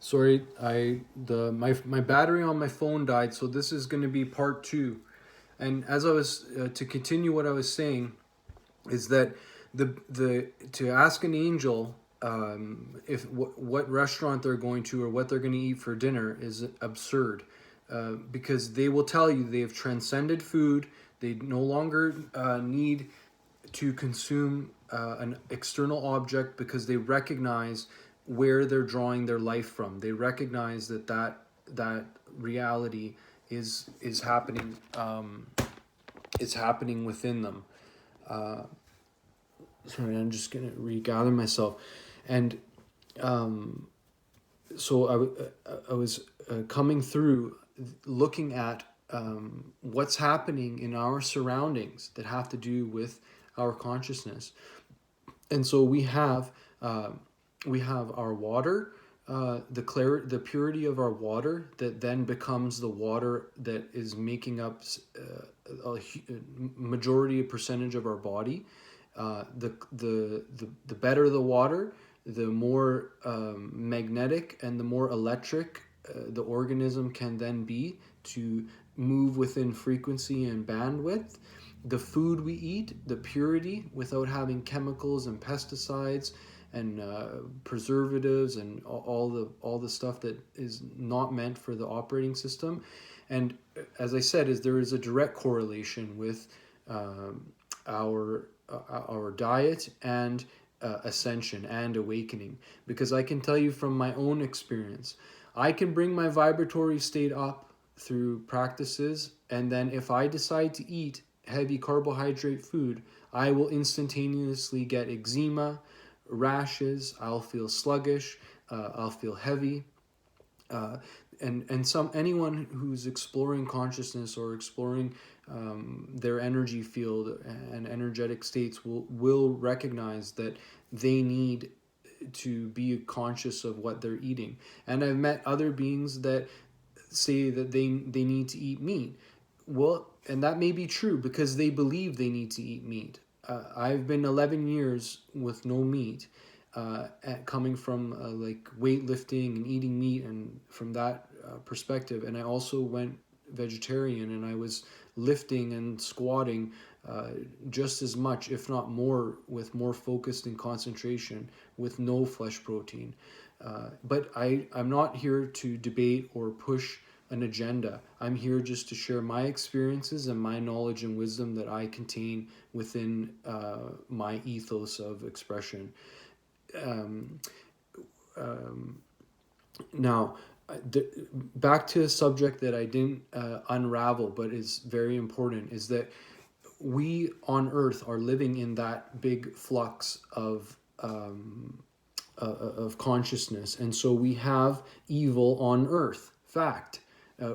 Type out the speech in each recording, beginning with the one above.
Sorry, my battery on my phone died, so this is going to be part two. And as I was to continue what I was saying, is that the to ask an angel if what restaurant they're going to or what they're going to eat for dinner is absurd, because they will tell you they have transcended food. They no longer need to consume an external object because they recognize where they're drawing their life from. They recognize that reality is happening is happening within them. Sorry, I'm just gonna regather myself, and so I was coming through, looking at what's happening in our surroundings that have to do with our consciousness. And so we have our water, the purity of our water that then becomes the water that is making up a majority, a percentage of our body. The better the water, the more magnetic and the more electric the organism can then be to move within frequency and bandwidth. The food we eat, the purity, without having chemicals and pesticides and preservatives and all the stuff that is not meant for the operating system. And as I said, is there is a direct correlation with our our diet and ascension and awakening. Because I can tell you from my own experience, I can bring my vibratory state up through practices, and then if I decide to eat heavy carbohydrate food, I will instantaneously get eczema, rashes, I'll feel sluggish, I'll feel heavy. Uh, and some anyone who's exploring consciousness or exploring their energy field and energetic states will recognize that they need to be conscious of what they're eating. And I've met other beings that say that they need to eat meat. Well, and that may be true because they believe they need to eat meat. I've been 11 years with no meat, coming from like weightlifting and eating meat, and from that perspective. And I also went vegetarian, and I was lifting and squatting just as much, if not more, with more focused and concentration, with no flesh protein. But I'm not here to debate or push an agenda. I'm here just to share my experiences and my knowledge and wisdom that I contain within my ethos of expression. Um, um, Now, back to a subject that I didn't unravel, but is very important, is that we on Earth are living in that big flux of consciousness, and so we have evil on Earth. Fact.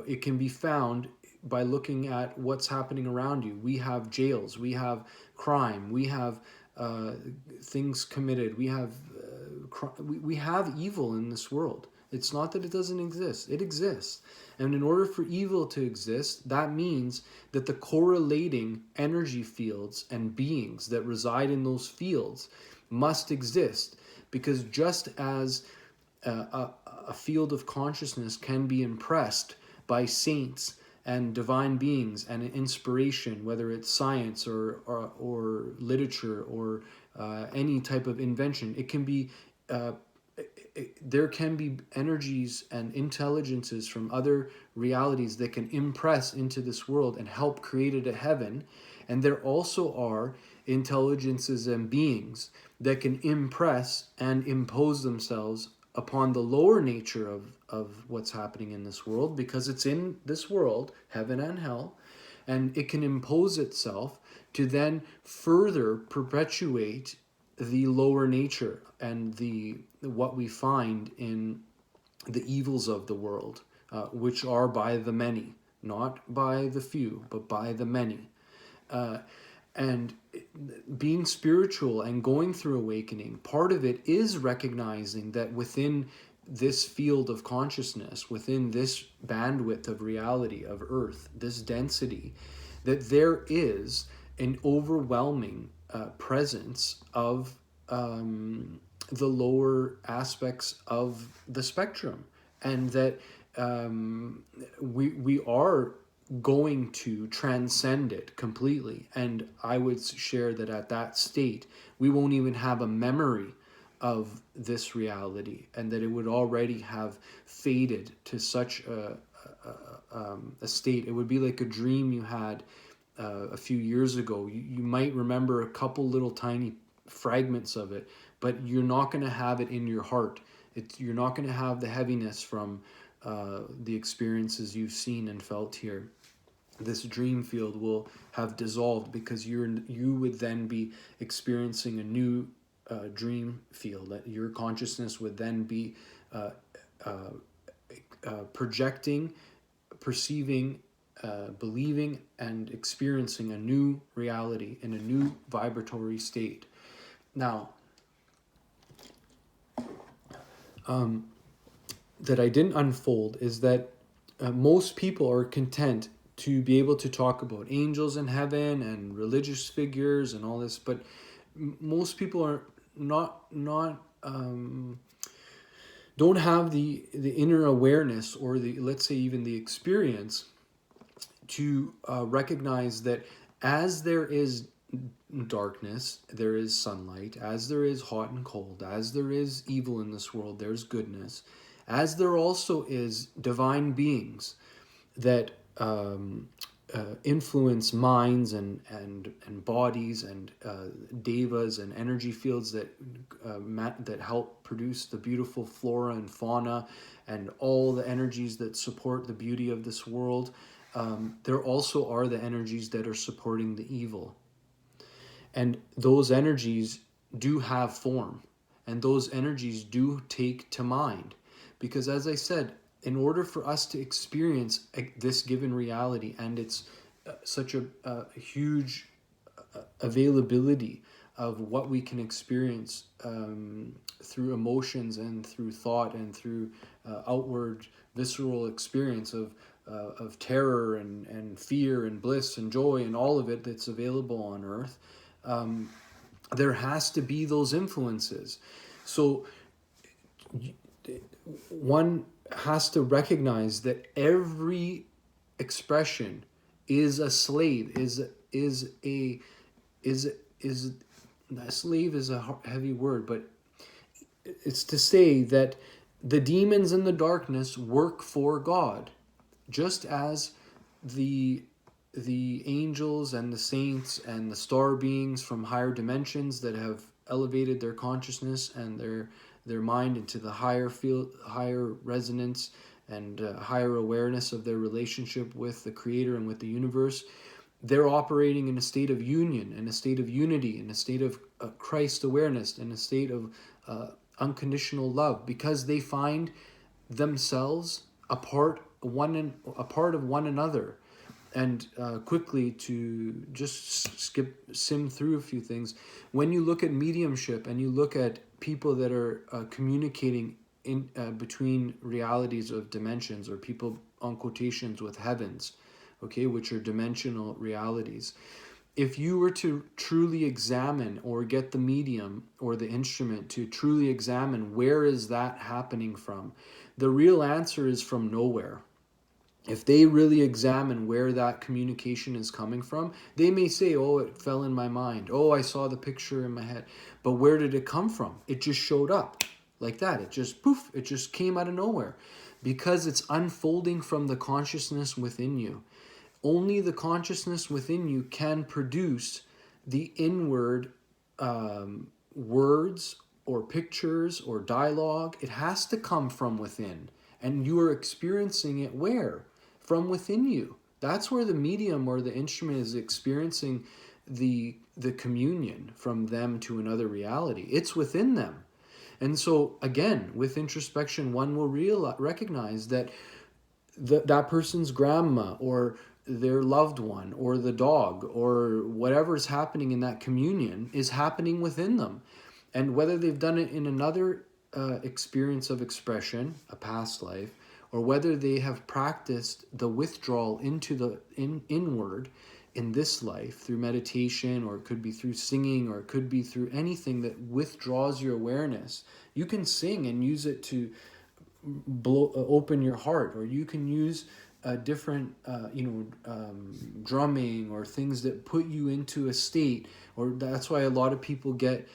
It can be found by looking at what's happening around you. We have jails, we have crime, we have things committed, we have evil in this world. It's not that it doesn't exist, it exists. And in order for evil to exist, that means that the correlating energy fields and beings that reside in those fields must exist. Because just as a field of consciousness can be impressed by saints and divine beings and inspiration, whether it's science or literature or any type of invention, it can be there can be energies and intelligences from other realities that can impress into this world and help create it a heaven. And there also are intelligences and beings that can impress and impose themselves upon the lower nature of what's happening in this world, because it's in this world, heaven and hell, and it can impose itself to then further perpetuate the lower nature and the what we find in the evils of the world, which are by the many, not by the few, but by the many. And being spiritual and going through awakening, part of it is recognizing that within this field of consciousness, within this bandwidth of reality of Earth, this density, that there is an overwhelming presence of the lower aspects of the spectrum. and that we are going to transcend it completely. And I would share that at that state, we won't even have a memory of this reality, and that it would already have faded to such a state. It would be like a dream you had a few years ago. You might remember a couple little tiny fragments of it, but you're not going to have it in your heart. You're not going to have the heaviness from the experiences you've seen and felt here. This dream field will have dissolved, because you would then be experiencing a new dream field. That your consciousness would then be projecting, perceiving, believing, and experiencing a new reality in a new vibratory state. Now, that I didn't unfold is that most people are content to be able to talk about angels in heaven and religious figures and all this, but most people are not don't have the inner awareness, or the, let's say, even the experience to recognize that as there is darkness, there is sunlight. As there is hot and cold, as there is evil in this world, there's goodness. As there also is divine beings that influence minds and bodies, and devas and energy fields that that help produce the beautiful flora and fauna, and all the energies that support the beauty of this world. There also are the energies that are supporting the evil. And those energies do have form, and those energies do take to mind. Because, as I said, in order for us to experience this given reality, and it's such a huge availability of what we can experience through emotions and through thought and through outward visceral experience of terror and fear and bliss and joy and all of it that's available on earth, there has to be those influences. So one has to recognize that every expression is a slave, is a slave is a heavy word, but it's to say that the demons in the darkness work for God, just as the angels and the saints and the star beings from higher dimensions that have elevated their consciousness and their mind into the higher field, higher resonance, and higher awareness of their relationship with the Creator and with the universe. They're operating in a state of union, in a state of unity, in a state of Christ awareness, in a state of unconditional love, because they find themselves a part of one another. And quickly, to just sim through a few things, when you look at mediumship and you look at people that are communicating in between realities of dimensions, or people on quotations with heavens, okay, which are dimensional realities. If you were to truly examine, or get the medium or the instrument to truly examine where is that happening from, the real answer is from nowhere. If they really examine where that communication is coming from, they may say, oh, it fell in my mind. Oh, I saw the picture in my head. But where did it come from? It just showed up like that. It just, poof, it just came out of nowhere. Because it's unfolding from the consciousness within you. Only the consciousness within you can produce the inward words or pictures or dialogue. It has to come from within. And you are experiencing it where? From within you. That's where the medium or the instrument is experiencing the communion from them to another reality. It's within them. And so, again, with introspection, one will recognize that that person's grandma, or their loved one, or the dog, or whatever's happening in that communion is happening within them. And whether they've done it in another experience of expression, a past life, or whether they have practiced the withdrawal into the inward in this life through meditation, or it could be through singing, or it could be through anything that withdraws your awareness. You can sing and use it to open your heart, or you can use different drumming or things that put you into a state. Or that's why a lot of people get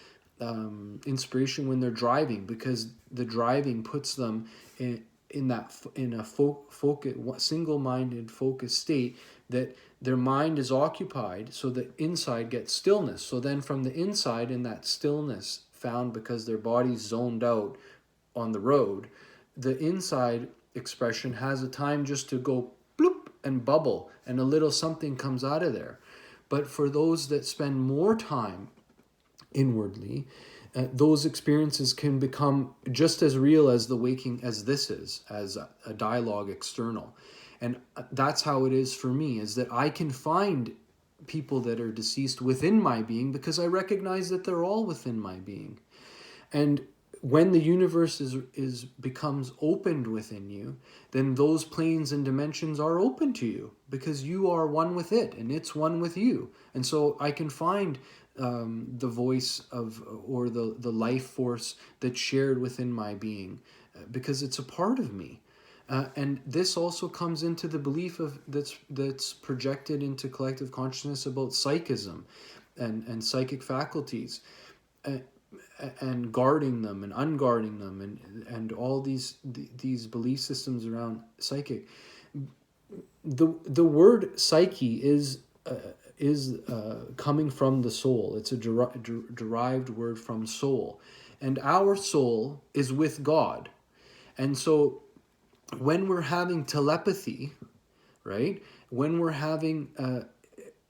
inspiration when they're driving, because the driving puts them in a single-minded focused state, that their mind is occupied, so the inside gets stillness. So then from the inside, in that stillness found because their body's zoned out on the road, the inside expression has a time just to go bloop and bubble, and a little something comes out of there. But for those that spend more time inwardly, those experiences can become just as real as the waking as this is, as a dialogue external. And that's how it is for me, is that I can find people that are deceased within my being, because I recognize that they're all within my being. And when the universe is becomes opened within you, then those planes and dimensions are open to you, because you are one with it and it's one with you. And so I can find the voice of, or the life force that's shared within my being, because it's a part of me. And this also comes into the belief of that's projected into collective consciousness about psychism and psychic faculties. And guarding them and unguarding them, and all these belief systems around psychic. The word psyche is coming from the soul. It's a derived word from soul, and our soul is with God. And so when we're having telepathy, right, when we're having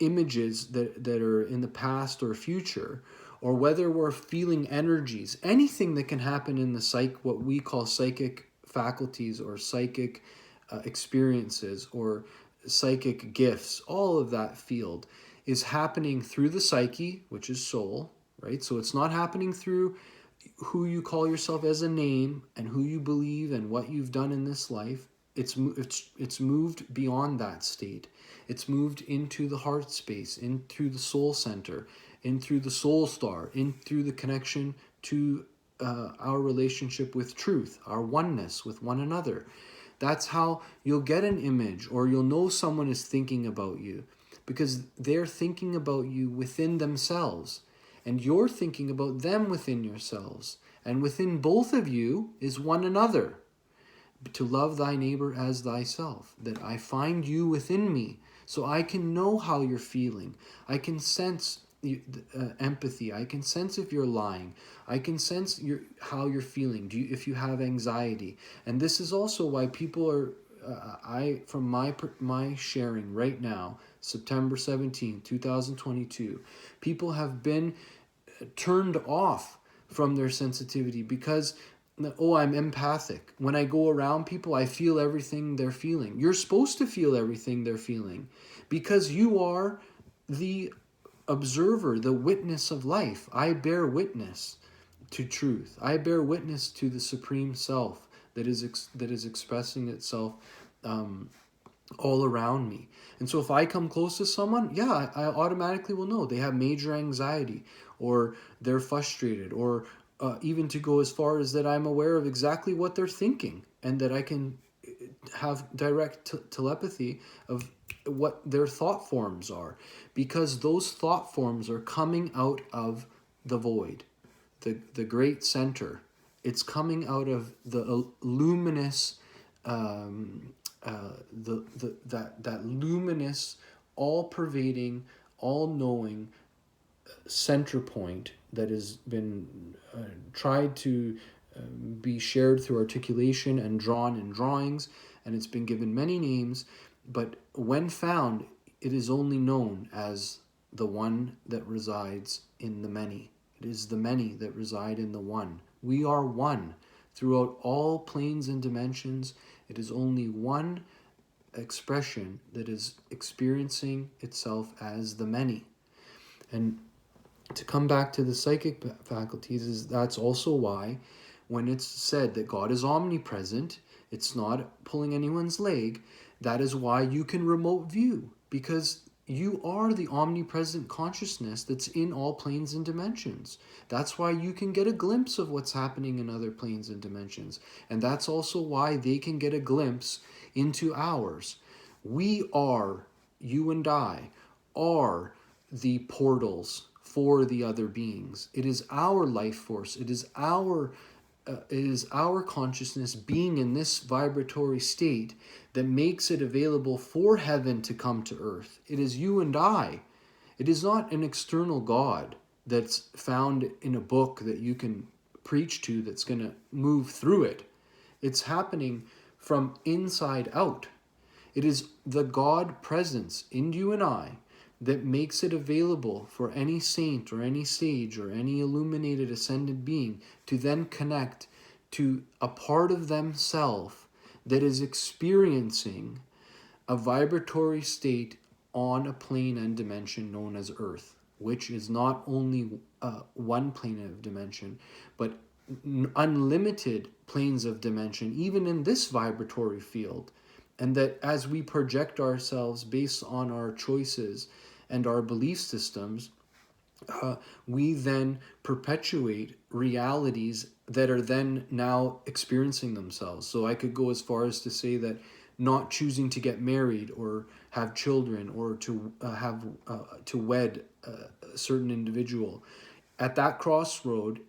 images that are in the past or future, or whether we're feeling energies, anything that can happen in the what we call psychic faculties, or psychic experiences, or psychic gifts, all of that field is happening through the psyche, which is soul, right? So it's not happening through who you call yourself as a name and who you believe and what you've done in this life. It's moved beyond that state. It's moved into the heart space, into the soul center, in through the soul star, in through the connection to our relationship with truth, our oneness with one another. That's how you'll get an image, or you'll know someone is thinking about you, because they're thinking about you within themselves, and you're thinking about them within yourselves. And within both of you is one another. To love thy neighbor as thyself, that I find you within me, so I can know how you're feeling. I can sense empathy. I can sense if you're lying. I can sense how you're feeling. If you have anxiety. And this is also why people are, from my sharing right now, September 17, 2022, people have been turned off from their sensitivity, because I'm empathic. When I go around people, I feel everything they're feeling. You're supposed to feel everything they're feeling, because you are the observer, the witness of life. I bear witness to truth. I bear witness to the supreme self that is expressing itself all around me. And so if I come close to someone, I automatically will know they have major anxiety, or they're frustrated, or even to go as far as that I'm aware of exactly what they're thinking, and that I can have direct telepathy of what their thought forms are, because those thought forms are coming out of the void, the great center. It's coming out of the luminous, that luminous, all-pervading, all-knowing center point that has been tried to be shared through articulation and drawn in drawings, and it's been given many names, but when found, it is only known as the one that resides in the many. It is the many that reside in the one. We are one throughout all planes and dimensions. It is only one expression that is experiencing itself as the many. And to come back to the psychic faculties, that's also why when it's said that God is omnipresent, it's not pulling anyone's leg. That is why you can remote view, because You are the omnipresent consciousness that's in all planes and dimensions. That's why you can get a glimpse of what's happening in other planes and dimensions. And that's also why they can get a glimpse into ours. We are, you and I, are the portals for the other beings. It is our life force. It is our consciousness being in this vibratory state that makes it available for heaven to come to earth. It is you and I. It is not an external God that's found in a book that you can preach to that's going to move through it. It's happening from inside out. It is the God presence in you and I that makes it available for any saint or any sage or any illuminated ascended being to then connect to a part of themselves that is experiencing a vibratory state on a plane and dimension known as Earth, which is not only one plane of dimension, but unlimited planes of dimension, even in this vibratory field. And that as we project ourselves based on our choices and our belief systems, we then perpetuate realities that are then now experiencing themselves. So I could go as far as to say that not choosing to get married or have children or to wed a certain individual, at that crossroad,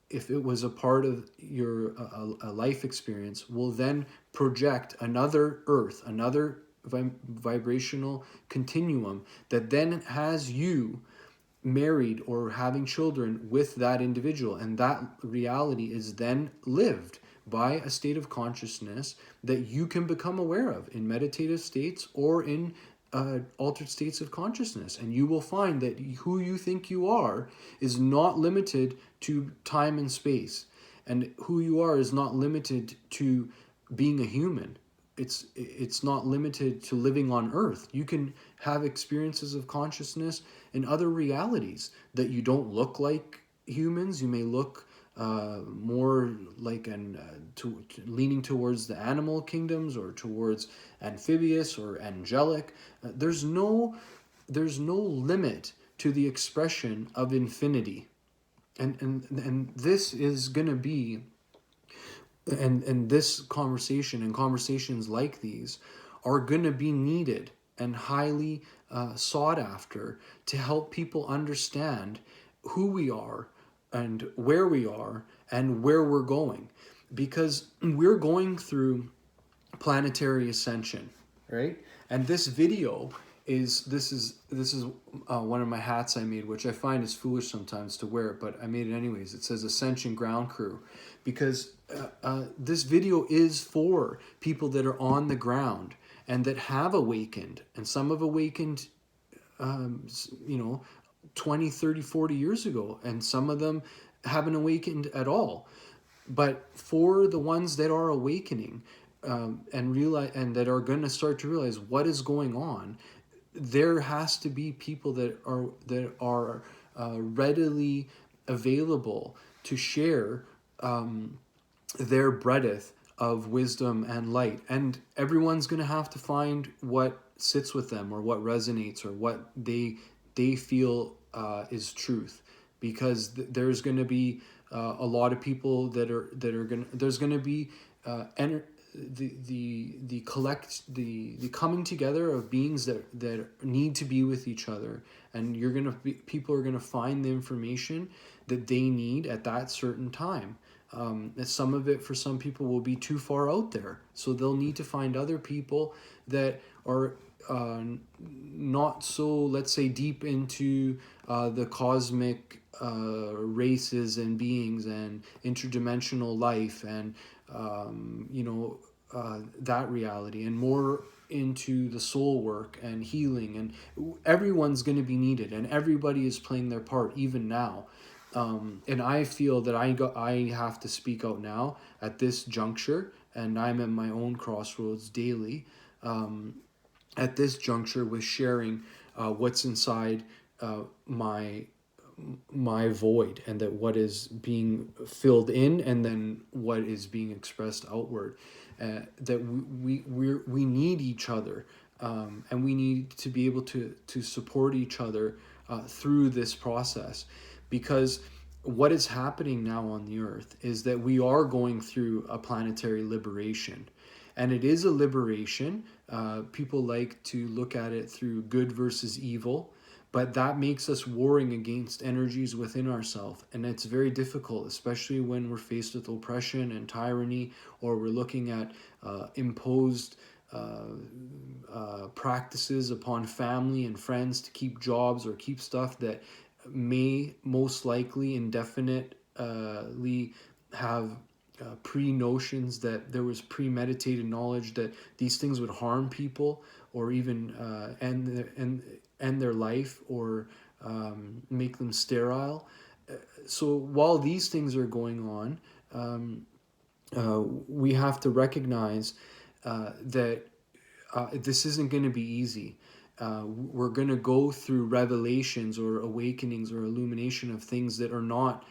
if it was a part of your a life experience, will then project another earth, another vibrational continuum that then has you married or having children with that individual, and that reality is then lived by a state of consciousness that you can become aware of in meditative states or in altered states of consciousness. And you will find that who you think you are is not limited to time and space, and who you are is not limited to being a human. It's not limited to living on Earth. You can have experiences of consciousness in other realities that you don't look like humans. You may look more like leaning towards the animal kingdoms or towards amphibious or angelic. There's no limit to the expression of infinity, and this is going to be. And this conversation and conversations like these are going to be needed and highly sought after to help people understand who we are and where we're going. Because we're going through planetary ascension, right? And this video is one of my hats I made, which I find is foolish sometimes to wear it, but I made it anyways. It says Ascension Ground Crew, because this video is for people that are on the ground and that have awakened, and some have awakened 20, 30, 40 years ago, and some of them haven't awakened at all. But for the ones that are awakening and realize, and that are going to start to realize what is going on, there has to be people that are readily available to share their breadth of wisdom and light. And everyone's going to have to find what sits with them or what resonates or what they feel is truth, because there's going to be a lot of people that are going to, there's going to be the coming together of beings that need to be with each other, and people are gonna find the information that they need at that certain time. Some of it for some people will be too far out there, so they'll need to find other people that are not so, let's say, deep into the cosmic races and beings and interdimensional life and that reality, and more into the soul work and healing. And everyone's going to be needed, and everybody is playing their part even now. And I feel that I have to speak out now at this juncture, and I'm at my own crossroads daily at this juncture with sharing what's inside my void, and that what is being filled in and then what is being expressed outward, that we need each other. and we need to be able to support each other through this process, because what is happening now on the earth is that we are going through a planetary liberation, and it is a liberation. People like to look at it through good versus evil, but that makes us warring against energies within ourselves, and it's very difficult, especially when we're faced with oppression and tyranny, or we're looking at imposed practices upon family and friends to keep jobs or keep stuff that may most likely indefinitely have pre-notions, that there was premeditated knowledge that these things would harm people, or even end their life, or make them sterile. So while these things are going on, we have to recognize that this isn't going to be easy. We're going to go through revelations or awakenings or illumination of things that are not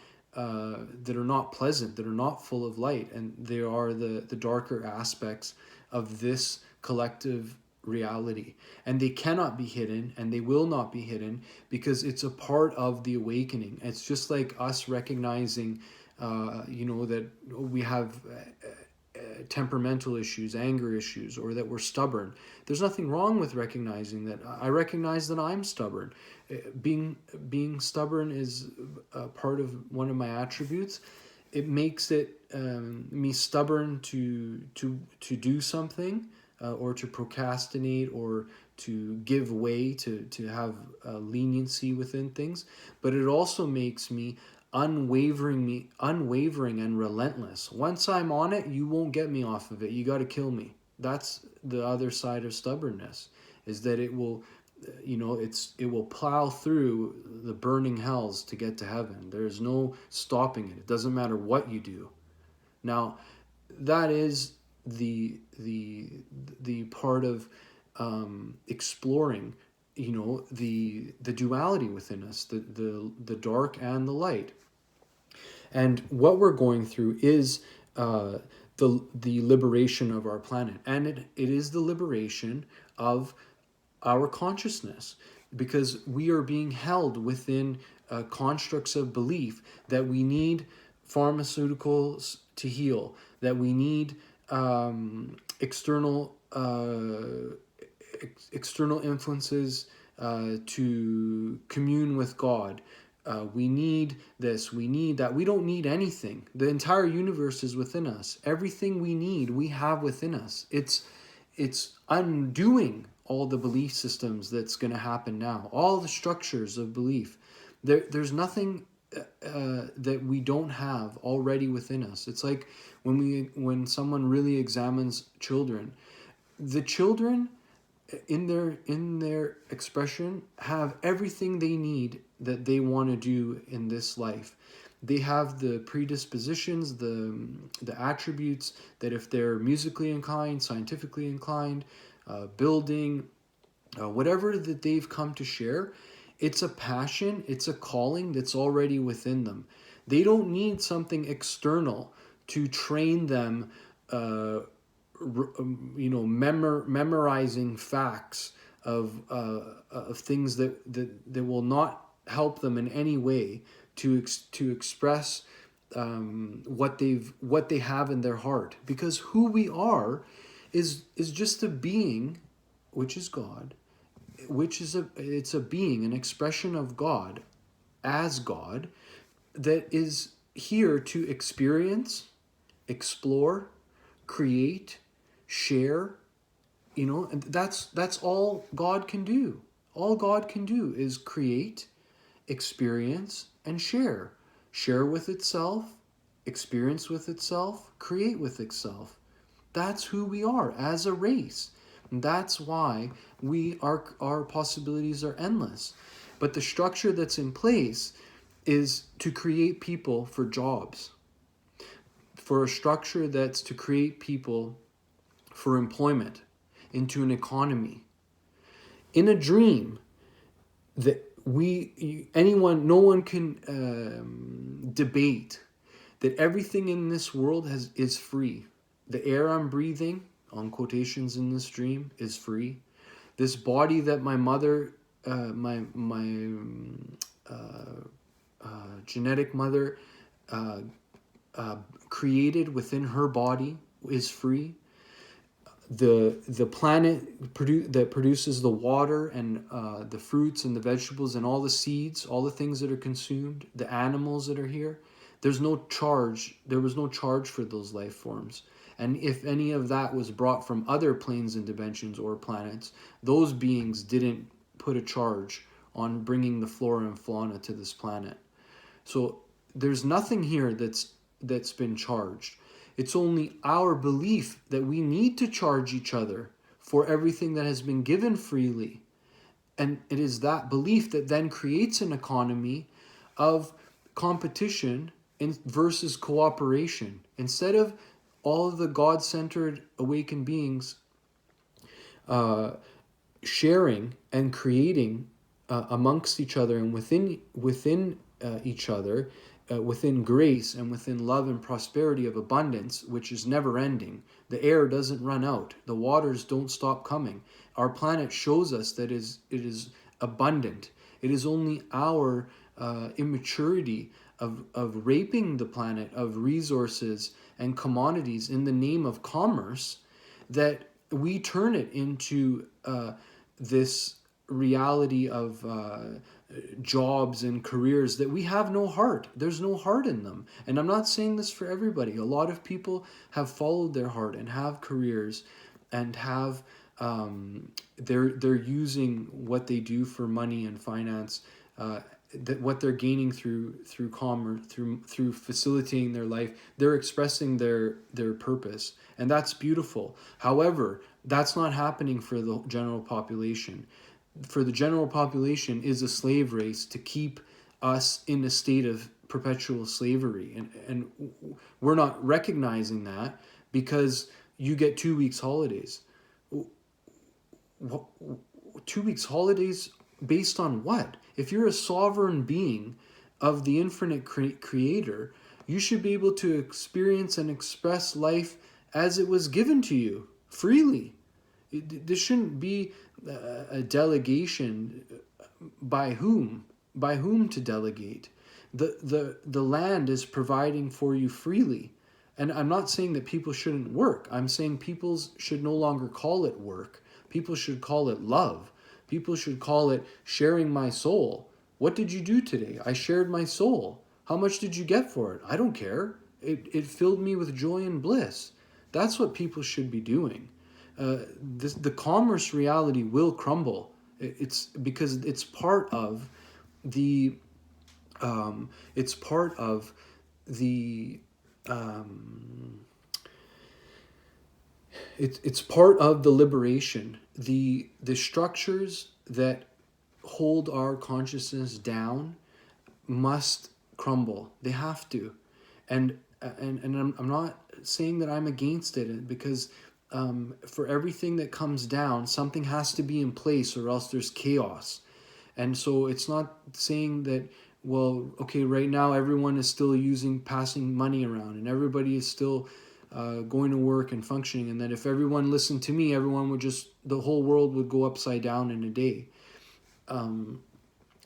pleasant, that are not full of light, and they are the darker aspects of this collective reality, and they cannot be hidden, and they will not be hidden, because it's a part of the awakening. It's just like us recognizing that we have temperamental issues, anger issues, or that we're stubborn. There's nothing wrong with recognizing that. I recognize that I'm stubborn. Being stubborn is a part of one of my attributes. It makes it me stubborn to do something, or to procrastinate, or to give way, to have leniency within things. But it also makes me unwavering and relentless. Once I'm on it, you won't get me off of it. You got to kill me. That's the other side of stubbornness, is that it will it will plow through the burning hells to get to heaven. There's no stopping it. It doesn't matter what you do. Now, that is the part of exploring the duality within us, the dark and the light. And what we're going through is the liberation of our planet, and it is the liberation of our consciousness, because we are being held within constructs of belief that we need pharmaceuticals to heal, that we need external influences to commune with God. We need this, we need that. We don't need anything. The entire universe is within us. Everything we need, we have within us. It's undoing all the belief systems that's going to happen now, all the structures of belief. There's nothing that we don't have already within us. It's like when someone really examines children, the children in their expression have everything they need that they want to do in this life. They have the predispositions, the attributes, that if they're musically inclined, scientifically inclined, building, whatever that they've come to share, it's a passion, it's a calling that's already within them. They don't need something external to train them, memorizing facts of things that will not help them in any way to express what they have in their heart. Because who we are is just a being, which is God, it's a being, an expression of God as God, that is here to experience, explore, create, share. And that's all God can do. All God can do is create, experience, and share. Share with itself, experience with itself, create with itself. That's who we are as a race. And that's why our possibilities are endless. But the structure that's in place is to create people for jobs, for a structure that's to create people for employment, into an economy. In a dream that no one can debate that everything in this world is free. The air I'm breathing, on quotations in this dream, is free. This body that my mother, my genetic mother created within her body is free. The planet that produces the water and the fruits and the vegetables and all the seeds, all the things that are consumed, the animals that are here, there's no charge. There was no charge for those life forms. And if any of that was brought from other planes and dimensions or planets, those beings didn't put a charge on bringing the flora and fauna to this planet. So there's nothing here that's been charged. It's only our belief that we need to charge each other for everything that has been given freely. And it is that belief that then creates an economy of competition versus cooperation. Instead of all of the God-centered awakened beings sharing and creating amongst each other and within each other, within grace and within love and prosperity of abundance, which is never ending. The air doesn't run out. The waters don't stop coming. Our planet shows us that it is abundant. It is only our immaturity of raping the planet of resources and commodities in the name of commerce that we turn it into this reality of jobs and careers that we have no heart. There's no heart in them. And I'm not saying this for everybody. A lot of people have followed their heart and have careers and have they're using what they do for money and finance, that what they're gaining through commerce, through facilitating their life. They're expressing their purpose, and that's beautiful. However, that's not happening for the general population. For the general population is a slave race to keep us in a state of perpetual slavery. And we're not recognizing that because you get 2 weeks holidays. 2 weeks holidays based on what? If you're a sovereign being of the infinite creator, you should be able to experience and express life as it was given to you freely. This shouldn't be a delegation. By whom to delegate. The land is providing for you freely. And I'm not saying that people shouldn't work. I'm saying people should no longer call it work. People should call it love. People should call it sharing my soul. What did you do today? I shared my soul. How much did you get for it? I don't care. It filled me with joy and bliss. That's what people should be doing. The commerce reality will crumble. It's because it's part of the it's part of the it's part of the liberation. The structures that hold our consciousness down must crumble. They have to. And I'm not saying that I'm against it, because for everything that comes down, something has to be in place or else there's chaos. And so it's not saying that, well, okay, right now everyone is still passing money around and everybody is still going to work and functioning, and that if everyone listened to me, the whole world would go upside down in a day.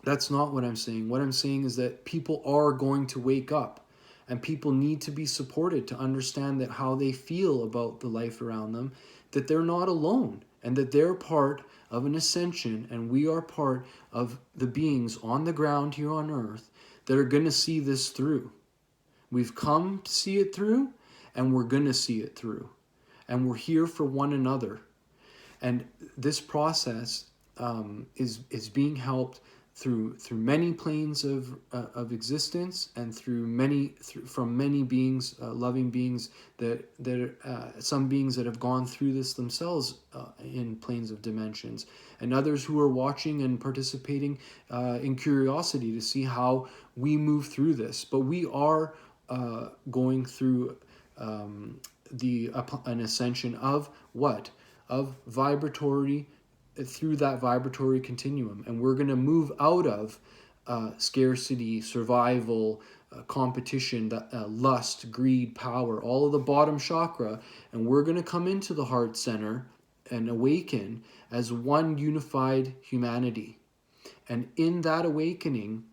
That's not what I'm saying. What I'm saying is that people are going to wake up, and people need to be supported to understand that how they feel about the life around them, that they're not alone, and that they're part of an ascension, and we are part of the beings on the ground here on earth that are going to see this through. We've come to see it through, and we're going to see it through. And we're here for one another. And this process is being helped through many planes of existence, and from many beings, loving beings that some beings that have gone through this themselves in planes of dimensions, and others who are watching and participating in curiosity to see how we move through this. But we are going through an ascension of what? Of vibratory, through that vibratory continuum. And we're going to move out of scarcity, survival, competition, lust, greed, power, all of the bottom chakra, and we're going to come into the heart center and awaken as one unified humanity. And in that awakening,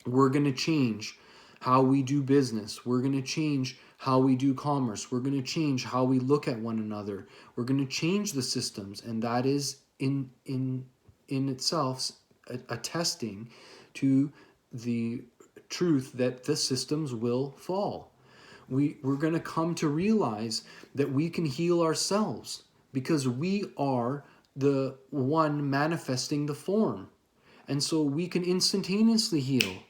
we're going to change how we do business. We're going to change how we do commerce. We're going to change how we look at one another. We're going to change the systems, and that is in itself attesting to the truth that the systems will fall. We're going to come to realize that we can heal ourselves because we are the one manifesting the form. And so we can instantaneously heal.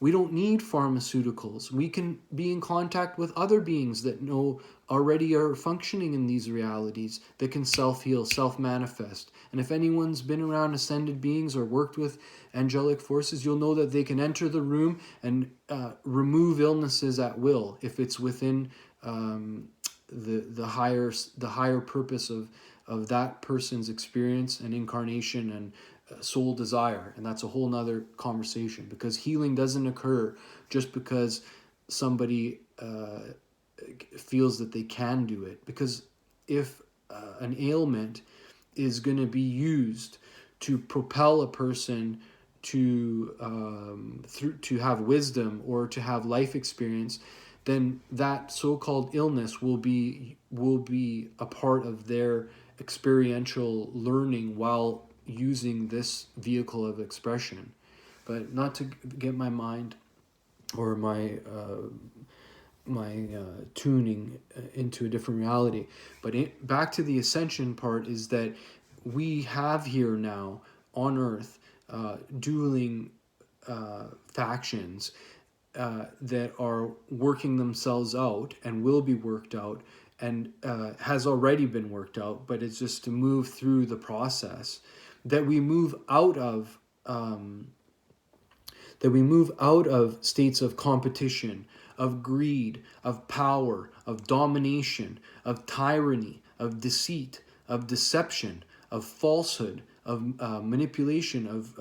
We don't need pharmaceuticals. We can be in contact with other beings that know already are functioning in these realities that can self-heal, self-manifest. And if anyone's been around ascended beings or worked with angelic forces, you'll know that they can enter the room and remove illnesses at will if it's within the higher purpose of that person's experience and incarnation and soul desire. And that's a whole nother conversation, because healing doesn't occur just because somebody feels that they can do it. Because if an ailment is going to be used to propel a person to have wisdom or to have life experience, then that so-called illness will be a part of their experiential learning while using this vehicle of expression. But not to get my mind or my tuning into a different reality. But back to the ascension part is that we have here now on Earth dueling factions that are working themselves out and will be worked out, and has already been worked out, but it's just to move through the process, that we move out of states of competition, of greed, of power, of domination, of tyranny, of deceit, of deception, of falsehood, of manipulation, of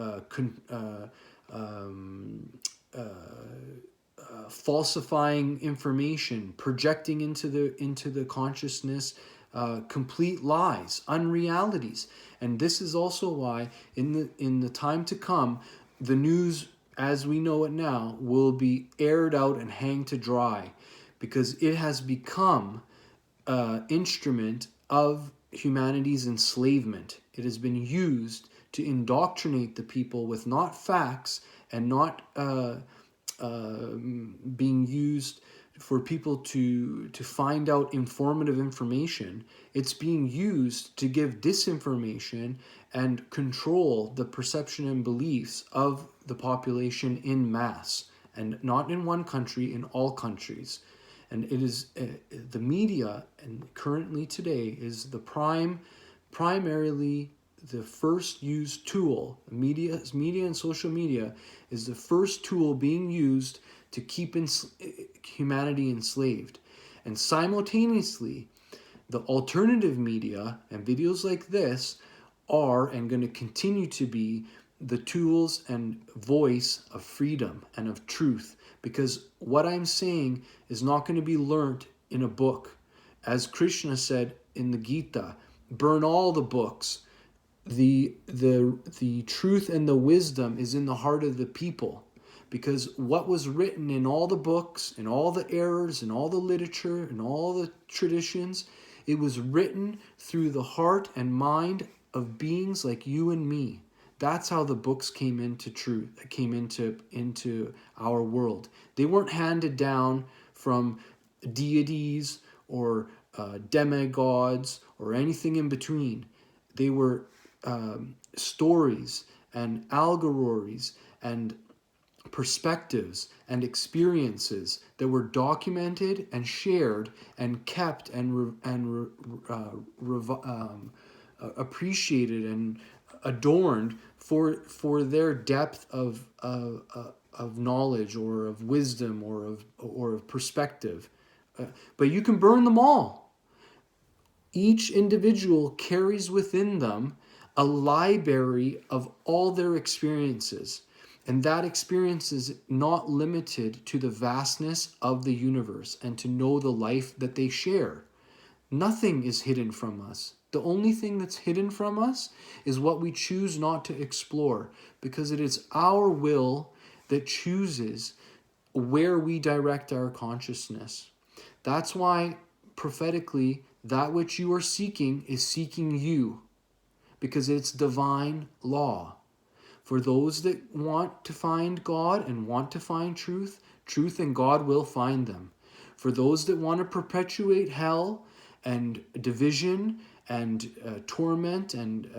falsifying information, projecting into the consciousness complete lies, unrealities. And this is also why in the time to come, the news as we know it now will be aired out and hanged to dry, because it has become an instrument of humanity's enslavement. It has been used to indoctrinate the people with not facts and not being used for people to find out informative information. It's being used to give disinformation and control the perception and beliefs of the population in mass, and not in one country, in all countries. And it is the media, and currently today is the primarily the first used tool. Media and social media is the first tool being used to keep humanity enslaved. And simultaneously, the alternative media and videos like this are and going to continue to be the tools and voice of freedom and of truth, because what I'm saying is not going to be learnt in a book. As Krishna said in the Gita, burn all the books. The truth and the wisdom is in the heart of the people, because what was written in all the books and all the errors and all the literature and all the traditions, it was written through the heart and mind of beings like you and me. That's how the books came into truth, came into our world. They weren't handed down from deities or demigods or anything in between. They were stories and allegories and perspectives and experiences that were documented and shared and kept and appreciated and adorned for their depth of knowledge or of wisdom or of perspective. But you can burn them all. Each individual carries within them a library of all their experiences. And that experience is not limited to the vastness of the universe and to know the life that they share. Nothing is hidden from us. The only thing that's hidden from us is what we choose not to explore, because it is our will that chooses where we direct our consciousness. That's why prophetically, that which you are seeking is seeking you, because it's divine law. For those that want to find God and want to find truth, truth and God will find them. For those that want to perpetuate hell and division and torment and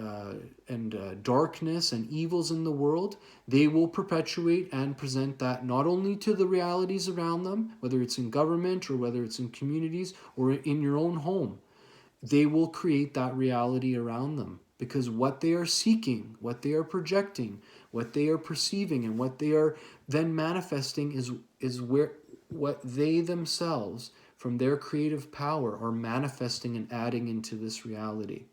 darkness and evils in the world, they will perpetuate and present that not only to the realities around them, whether it's in government or whether it's in communities or in your own home. They will create that reality around them, because what they are seeking, what they are projecting, what they are perceiving, and what they are then manifesting is where what they themselves from their creative power are manifesting and adding into this reality.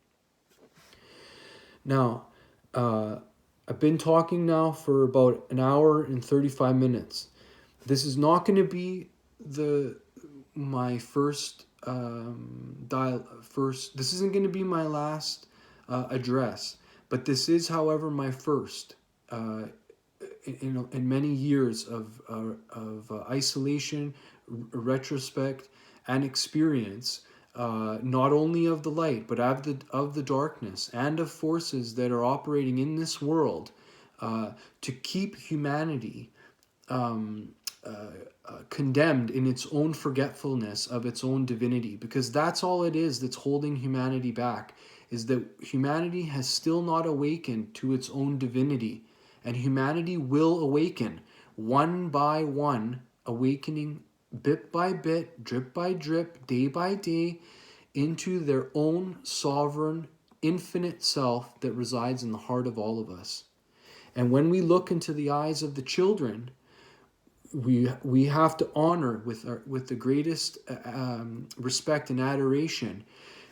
Now, I've been talking now for about an hour and 35 minutes. This is not going to be my first this isn't going to be my last address, but this is, however, my first in many years of isolation, retrospect, and experience, not only of the light, but of the darkness, and of forces that are operating in this world to keep humanity condemned in its own forgetfulness of its own divinity, because that's all it is that's holding humanity back, is that humanity has still not awakened to its own divinity, and humanity will awaken one by one, awakening bit by bit, drip by drip, day by day, into their own sovereign, infinite self that resides in the heart of all of us. And when we look into the eyes of the children, we have to honor with the greatest respect and adoration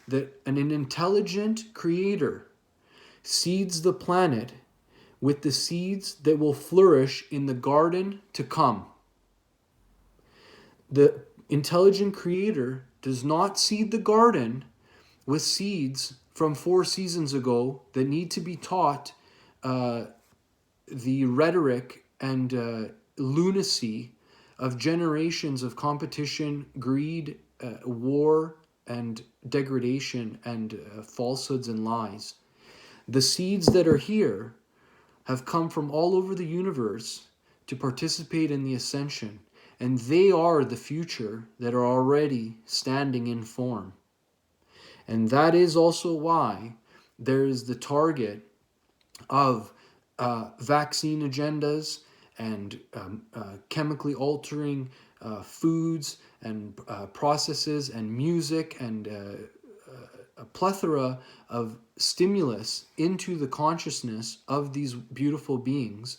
that an intelligent creator seeds the planet with the seeds that will flourish in the garden to come. The intelligent creator does not seed the garden with seeds from 4 seasons ago that need to be taught the rhetoric and lunacy of generations of competition, greed, war, and degradation, and falsehoods and lies. The seeds that are here have come from all over the universe to participate in the ascension, and they are the future that are already standing in form. And that is also why there is the target of vaccine agendas and chemically altering foods and processes and music and a plethora of stimulus into the consciousness of these beautiful beings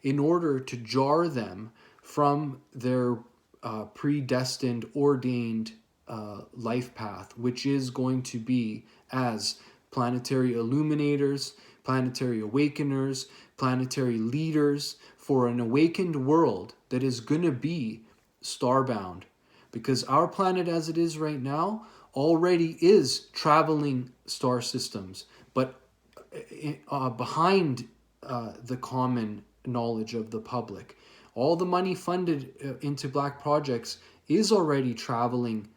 in order to jar them from their predestined, ordained life path, which is going to be as planetary illuminators, planetary awakeners, planetary leaders for an awakened world that is going to be starbound. Because our planet as it is right now already is traveling star systems, but behind the common knowledge of the public. All the money funded into black projects is already traveling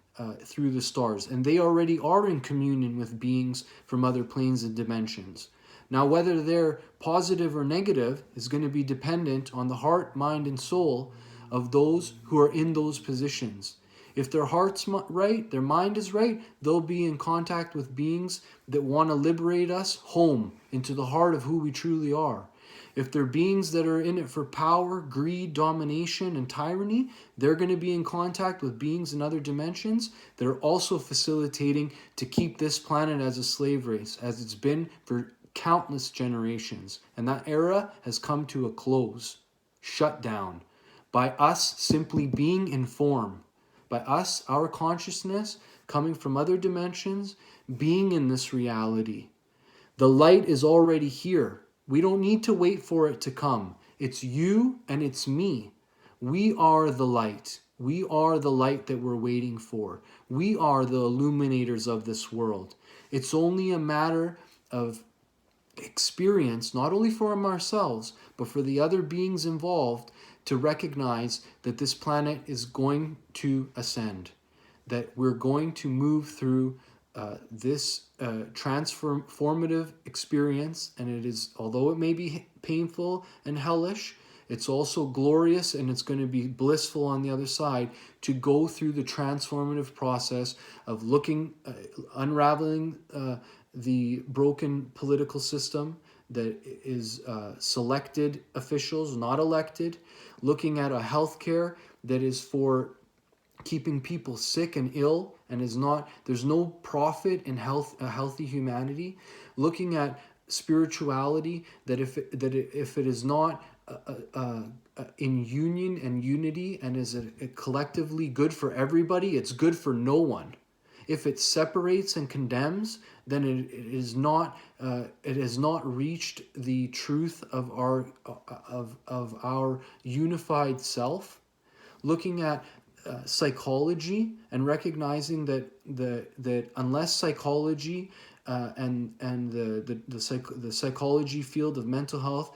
through the stars, and they already are in communion with beings from other planes and dimensions. Now, whether they're positive or negative is going to be dependent on the heart, mind, and soul of those who are in those positions. If their heart's right, their mind is right, they'll be in contact with beings that want to liberate us home into the heart of who we truly are. If they're beings that are in it for power, greed, domination, and tyranny, they're going to be in contact with beings in other dimensions that are also facilitating to keep this planet as a slave race, as it's been for countless generations. And that era has come to a close, shut down, by us simply being in form, by us, our consciousness, coming from other dimensions, being in this reality. The light is already here. We don't need to wait for it to come. It's you and it's me. We are the light. We are the light that we're waiting for. We are the illuminators of this world. It's only a matter of experience, not only for ourselves, but for the other beings involved, to recognize that this planet is going to ascend, that we're going to move through this transformative experience. And it is, although it may be painful and hellish, it's also glorious, and it's going to be blissful on the other side, to go through the transformative process of looking, unraveling the broken political system that is selected officials, not elected, looking at a healthcare that is for keeping people sick and ill and is not, there's no profit in a healthy humanity, looking at spirituality that if it is not in union and unity and is collectively good for everybody, it's good for no one. If it separates and condemns, then it has not reached the truth of our unified self. Looking at psychology and recognizing that unless psychology and the psychology field of mental health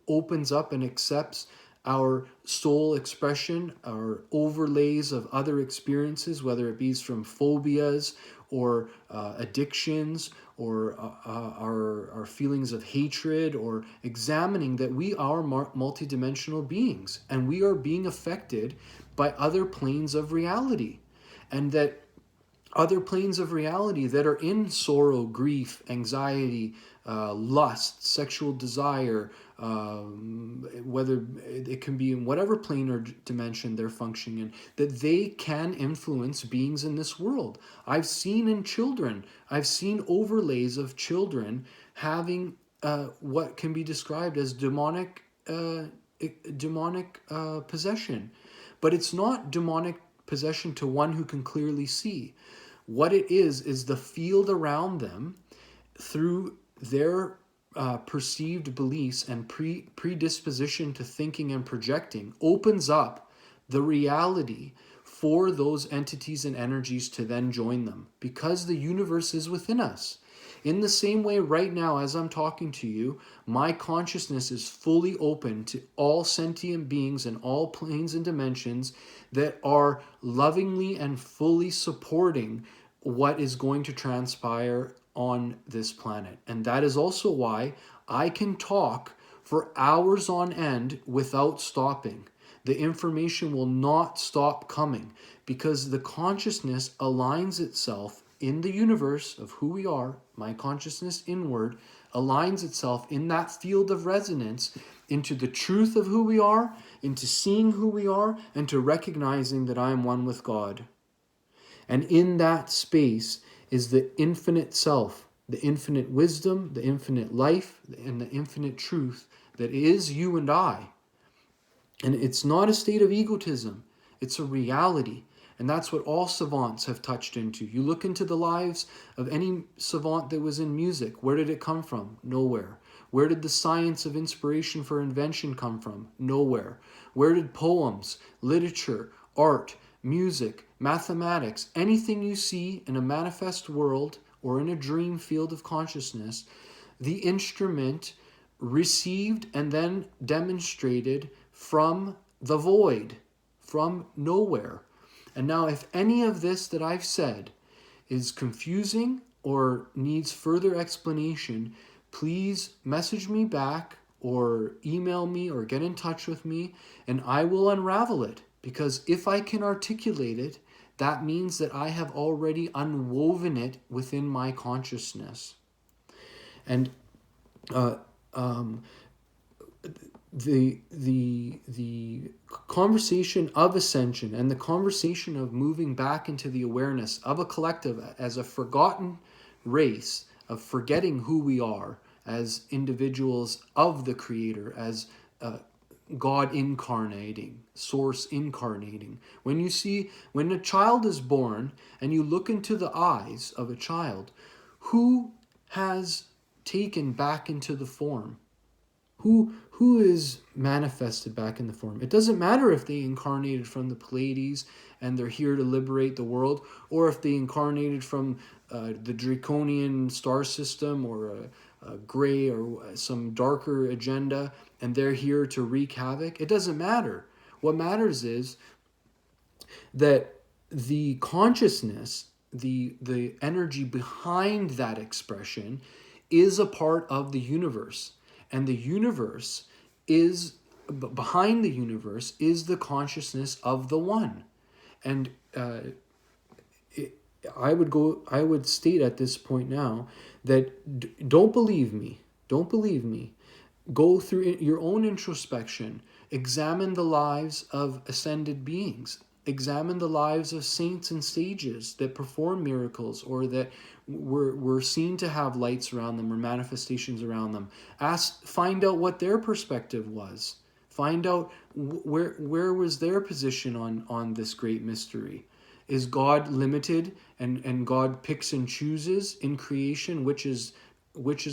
opens up and accepts our soul expression, our overlays of other experiences, whether it be from phobias or addictions or our feelings of hatred, or examining that we are multidimensional beings and we are being affected by other planes of reality, and that other planes of reality that are in sorrow, grief, anxiety, lust, sexual desire, whether it can be in whatever plane or dimension they're functioning in, that they can influence beings in this world. I've seen in children, I've seen overlays of children having what can be described as demonic possession. But it's not demonic possession to one who can clearly see. What it is the field around them, through their perceived beliefs and predisposition to thinking and projecting, opens up the reality for those entities and energies to then join them, because the universe is within us. In the same way, right now, as I'm talking to you, my consciousness is fully open to all sentient beings in all planes and dimensions that are lovingly and fully supporting what is going to transpire on this planet. And that is also why I can talk for hours on end without stopping. The information will not stop coming, because the consciousness aligns itself in the universe of who we are. My consciousness inward aligns itself in that field of resonance into the truth of who we are, into seeing who we are, and to recognizing that I am one with God. And in that space is the infinite self, the infinite wisdom, the infinite life, and the infinite truth that is you and I. And it's not a state of egotism, it's a reality. And that's what all savants have touched into. You look into the lives of any savant that was in music. Where did it come from? Nowhere. Where did the science of inspiration for invention come from? Nowhere. Where did poems, literature, art, music, mathematics, anything you see in a manifest world or in a dream field of consciousness, the instrument received and then demonstrated from the void, from nowhere. And now, if any of this that I've said is confusing or needs further explanation, please message me back or email me or get in touch with me, and I will unravel it. Because if I can articulate it, that means that I have already unwoven it within my consciousness. And the conversation of ascension and the conversation of moving back into the awareness of a collective as a forgotten race, of forgetting who we are as individuals of the Creator, as God incarnating, Source incarnating. When a child is born and you look into the eyes of a child, who has taken back into the form? Who is manifested back in the form? It doesn't matter if they incarnated from the Pleiades and they're here to liberate the world, or if they incarnated from the draconian star system, or a gray or some darker agenda, and they're here to wreak havoc. It doesn't matter. What matters is that the consciousness, the energy behind that expression, is a part of the universe, and the universe is behind the universe is the consciousness of the one. And I would state at this point now that don't believe me. Don't believe me. Go through your own introspection. Examine the lives of ascended beings. Examine the lives of saints and sages that perform miracles, or that were seen to have lights around them or manifestations around them. Find out what their perspective was. Find out where was their position on this great mystery. Is God limited, and God picks and chooses in creation which is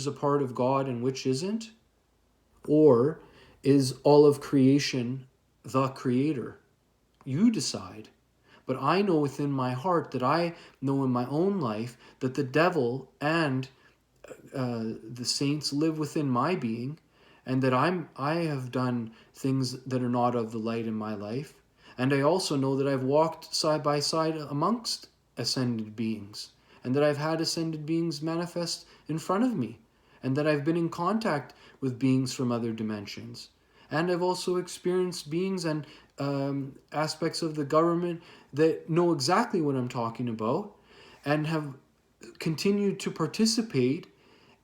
a part of God and which isn't? Or is all of creation the creator? You decide. But I know within my heart, that I know in my own life, that the devil and the saints live within my being, and that I have done things that are not of the light in my life. And I also know that I've walked side by side amongst ascended beings, and that I've had ascended beings manifest in front of me, and that I've been in contact with beings from other dimensions. And I've also experienced beings and aspects of the government that know exactly what I'm talking about, and have continued to participate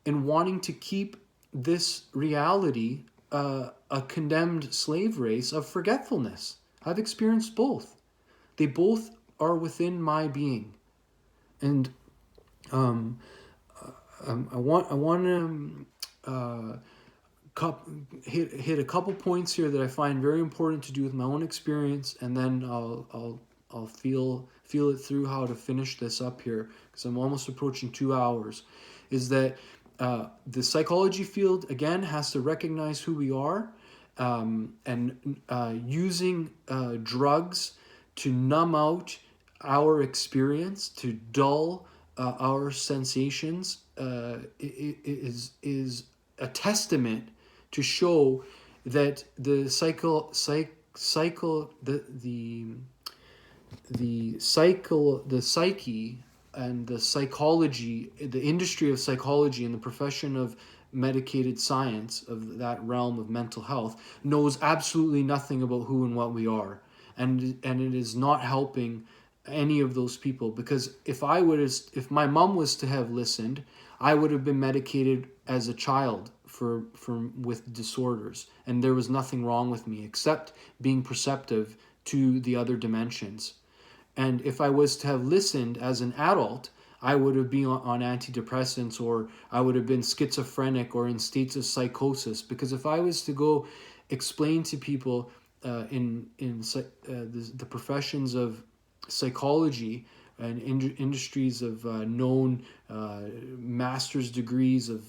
in wanting to keep this reality a condemned slave race of forgetfulness. I've experienced both. They both are within my being. And I want to hit a couple points here that I find very important to do with my own experience, and then I'll feel it through how to finish this up here, because I'm almost approaching 2 hours. Is that the psychology field again has to recognize who we are, and using drugs to numb out our experience, to dull our sensations, is a testament to show that the psyche and the psychology, the industry of psychology and the profession of medicated science of that realm of mental health knows absolutely nothing about who and what we are, and it is not helping any of those people. Because if my mom was to have listened, I would have been medicated as a child with disorders, and there was nothing wrong with me except being perceptive to the other dimensions. And if I was to have listened as an adult, I would have been on antidepressants, or I would have been schizophrenic or in states of psychosis. Because if I was to go explain to people in the professions of psychology and industries of known master's degrees of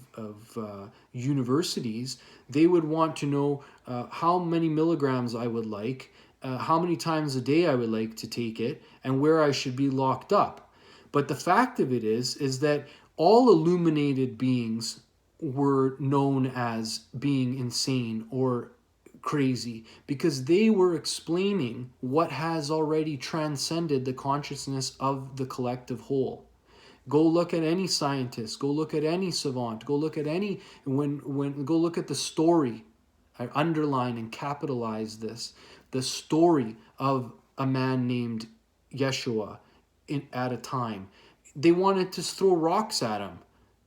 universities, they would want to know how many milligrams I would like, how many times a day I would like to take it, and where I should be locked up. But the fact of it is that all illuminated beings were known as being insane or crazy, because they were explaining what has already transcended the consciousness of the collective whole. Go look at any scientist, go look at any savant, go look at go look at the story. I underline and capitalize this. The story of a man named Yeshua at a time. They wanted to throw rocks at him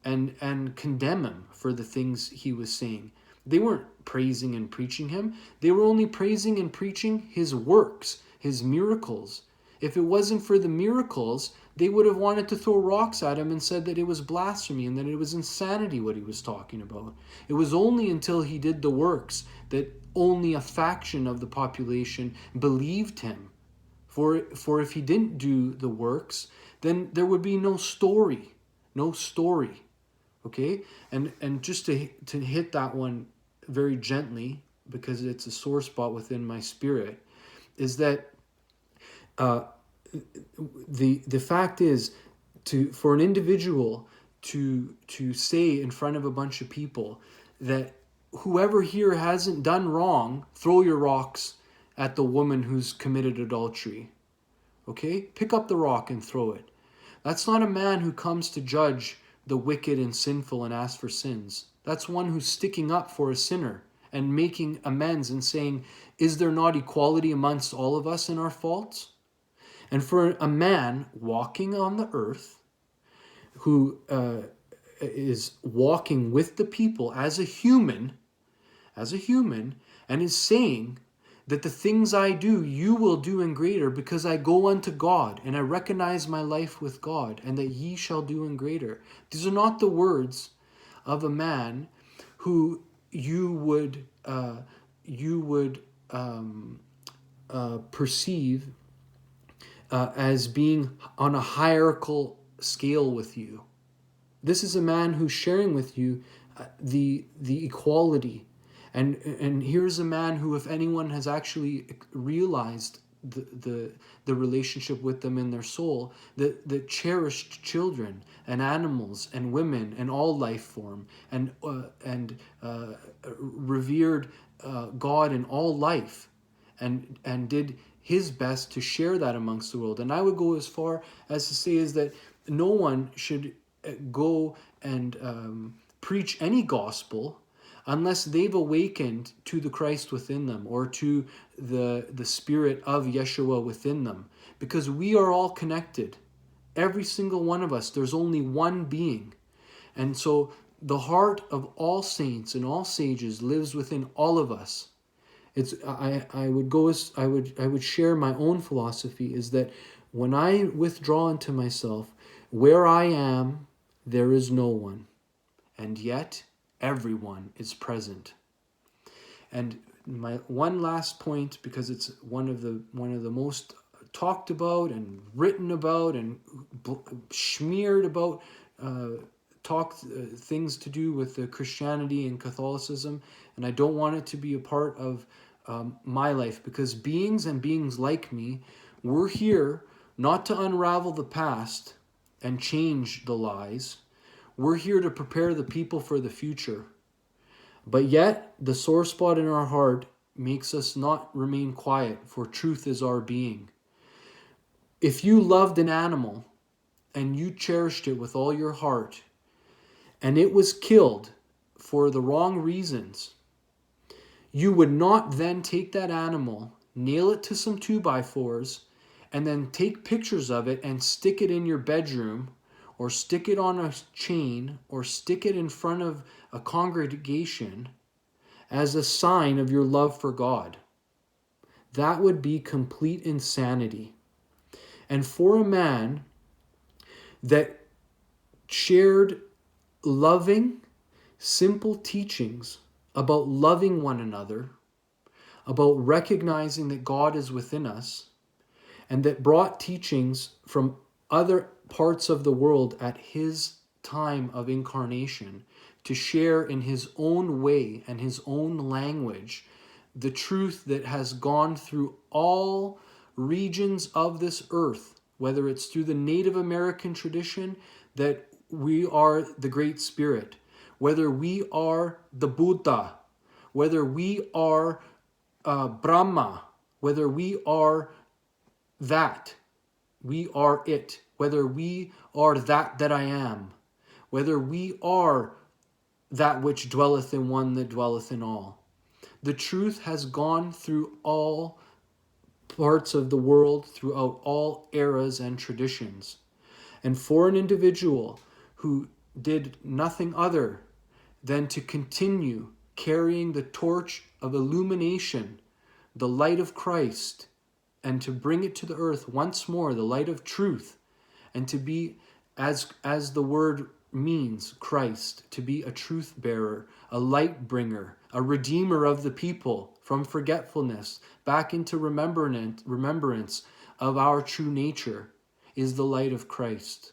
and condemn him for the things he was saying. They weren't praising and preaching him. They were only praising and preaching his works, his miracles. If it wasn't for the miracles, they would have wanted to throw rocks at him and said that it was blasphemy and that it was insanity what he was talking about. It was only until he did the works that only a faction of the population believed him. For if he didn't do the works, then there would be no story. No story. Okay? And just to hit that one very gently, because it's a sore spot within my spirit, is that the fact is, for an individual to say in front of a bunch of people that whoever here hasn't done wrong, throw your rocks at the woman who's committed adultery. Okay? Pick up the rock and throw it. That's not a man who comes to judge the wicked and sinful and ask for sins. That's one who's sticking up for a sinner and making amends and saying, is there not equality amongst all of us in our faults? And for a man walking on the earth who is walking with the people as a human, and is saying that the things I do, you will do in greater, because I go unto God, and I recognize my life with God, and that ye shall do in greater. These are not the words of a man who you would perceive as being on a hierarchical scale with you. This is a man who's sharing with you the equality. And here's a man who, if anyone has actually realized the relationship with them in their soul, the cherished children and animals and women and all life form, and revered God in all life, and did his best to share that amongst the world. And I would go as far as to say is that no one should go and preach any gospel unless they've awakened to the Christ within them, or to the spirit of Yeshua within them. Because we are all connected. Every single one of us, there's only one being. And so the heart of all saints and all sages lives within all of us. I would share my own philosophy, is that when I withdraw into myself, where I am, there is no one, and yet everyone is present. And my one last point, because it's one of the most talked about and written about and smeared about, things to do with the Christianity and Catholicism, and I don't want it to be a part of my life, because beings like me, we're here not to unravel the past and change the lies. We're here to prepare the people for the future. But yet, the sore spot in our heart makes us not remain quiet, for truth is our being. If you loved an animal and you cherished it with all your heart, and it was killed for the wrong reasons, you would not then take that animal, nail it to some 2x4s, and then take pictures of it and stick it in your bedroom, or stick it on a chain, or stick it in front of a congregation as a sign of your love for God. That would be complete insanity. And for a man that shared loving, simple teachings about loving one another, about recognizing that God is within us, and that brought teachings from other parts of the world at his time of incarnation to share in his own way and his own language the truth that has gone through all regions of this earth, whether it's through the Native American tradition that we are the Great Spirit, whether we are the Buddha, whether we are Brahma, whether we are that, we are it, whether we are that I am, whether we are that which dwelleth in one that dwelleth in all. The truth has gone through all parts of the world, throughout all eras and traditions. And for an individual who did nothing other than to continue carrying the torch of illumination, the light of Christ, and to bring it to the earth once more, the light of truth, and to be, as the word means, Christ, to be a truth bearer, a light bringer, a redeemer of the people from forgetfulness back into remembrance of our true nature, is the light of Christ.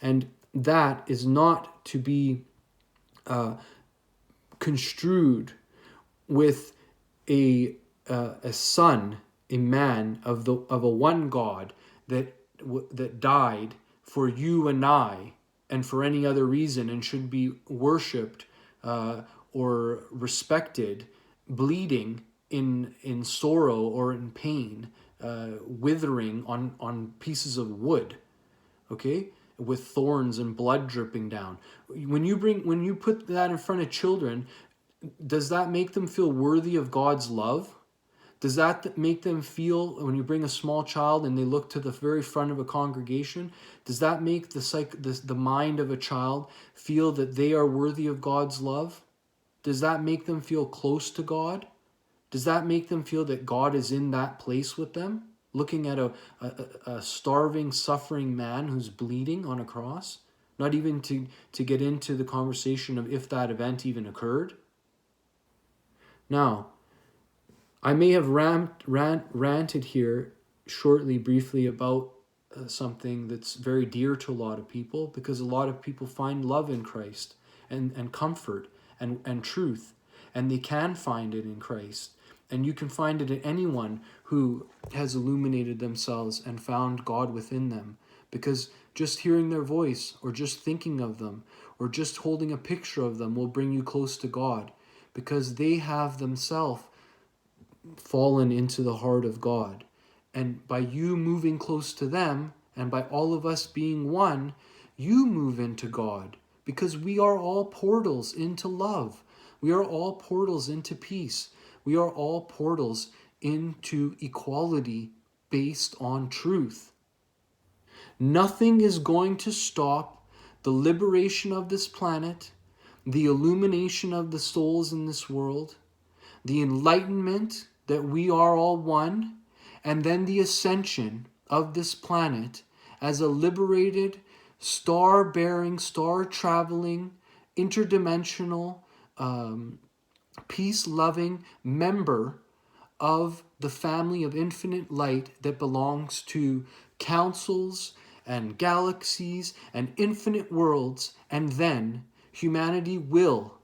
And that is not to be construed with a son, a man of a one God that died for you and I, and for any other reason, and should be worshipped or respected, bleeding in sorrow or in pain, withering on pieces of wood, okay, with thorns and blood dripping down. When you put that in front of children, does that make them feel worthy of God's love? Does that make them feel, when you bring a small child and they look to the very front of a congregation, does that make the mind of a child feel that they are worthy of God's love? Does that make them feel close to God? Does that make them feel that God is in that place with them, looking at a starving, suffering man who's bleeding on a cross? Not even to get into the conversation of if that event even occurred. Now, I may have ranted here shortly, briefly about something that's very dear to a lot of people, because a lot of people find love in Christ and comfort and truth, and they can find it in Christ. And you can find it in anyone who has illuminated themselves and found God within them, because just hearing their voice or just thinking of them or just holding a picture of them will bring you close to God, because they have themselves fallen into the heart of God. And by you moving close to them, and by all of us being one, you move into God, because we are all portals into love. We are all portals into peace. We are all portals into equality based on truth. Nothing is going to stop the liberation of this planet, the illumination of the souls in this world, the enlightenment that we are all one, and then the ascension of this planet as a liberated, star-bearing, star-traveling, interdimensional, peace-loving member of the family of infinite light that belongs to councils and galaxies and infinite worlds. And then humanity will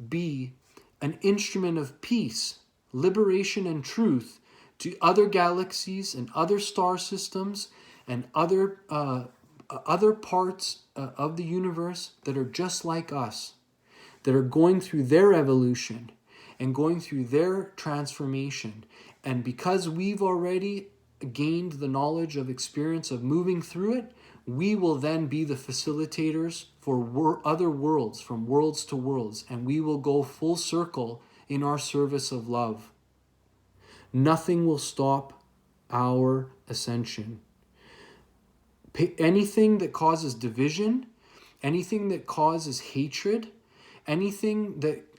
be an instrument of peace, liberation, and truth to other galaxies and other star systems and other parts of the universe that are just like us, that are going through their evolution and going through their transformation. And because we've already gained the knowledge of experience of moving through it, we will then be the facilitators for other worlds, from worlds to worlds, and we will go full circle in our service of love. Nothing will stop our ascension. Anything that causes division, anything that causes hatred, anything that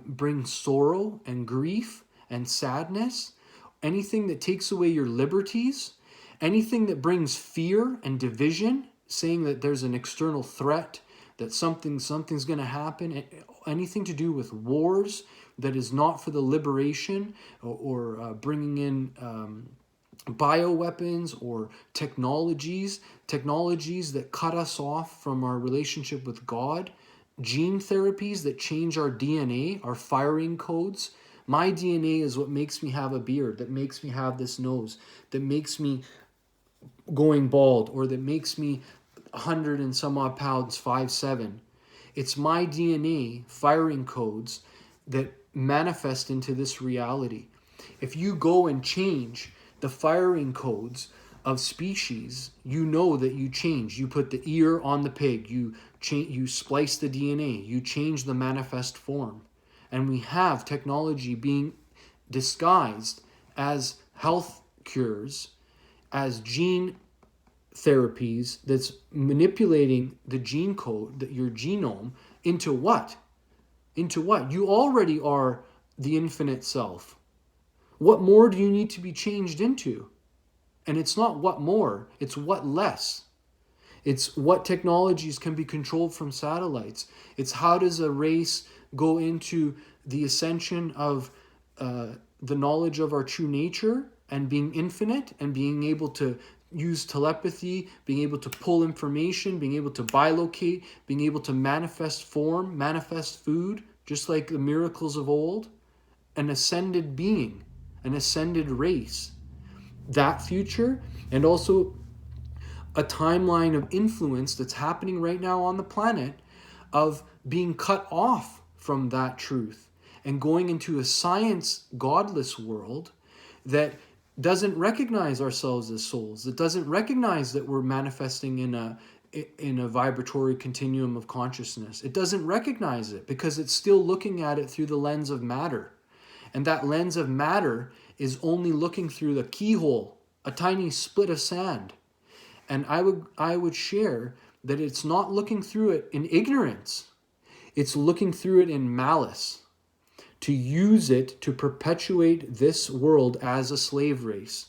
brings sorrow and grief and sadness, anything that takes away your liberties, anything that brings fear and division, saying that there's an external threat, that something's going to happen, anything to do with wars that is not for the liberation or bringing in bioweapons or technologies that cut us off from our relationship with God, gene therapies that change our DNA, our firing codes. My DNA is what makes me have a beard, that makes me have this nose, that makes me going bald, or that makes me 100 and some odd pounds, 5'7". It's my DNA firing codes that manifest into this reality. If you go and change the firing codes of species, you know that you change. You put the ear on the pig, you splice the DNA, you change the manifest form. And we have technology being disguised as health cures, as gene therapies, that's manipulating the gene code, your genome, into what? Into what? You already are the infinite self. What more do you need to be changed into? And it's not what more, it's what less. It's what technologies can be controlled from satellites. It's how does a race go into the ascension of the knowledge of our true nature and being infinite and being able to use telepathy, being able to pull information, being able to bilocate, being able to manifest form, manifest food, just like the miracles of old, an ascended being, an ascended race. That future, and also a timeline of influence that's happening right now on the planet of being cut off from that truth and going into a science godless world that doesn't recognize ourselves as souls, that doesn't recognize that we're manifesting in a vibratory continuum of consciousness. It doesn't recognize it because it's still looking at it through the lens of matter. And that lens of matter is only looking through the keyhole, a tiny split of sand. And I would share that it's not looking through it in ignorance. It's looking through it in malice, to use it to perpetuate this world as a slave race.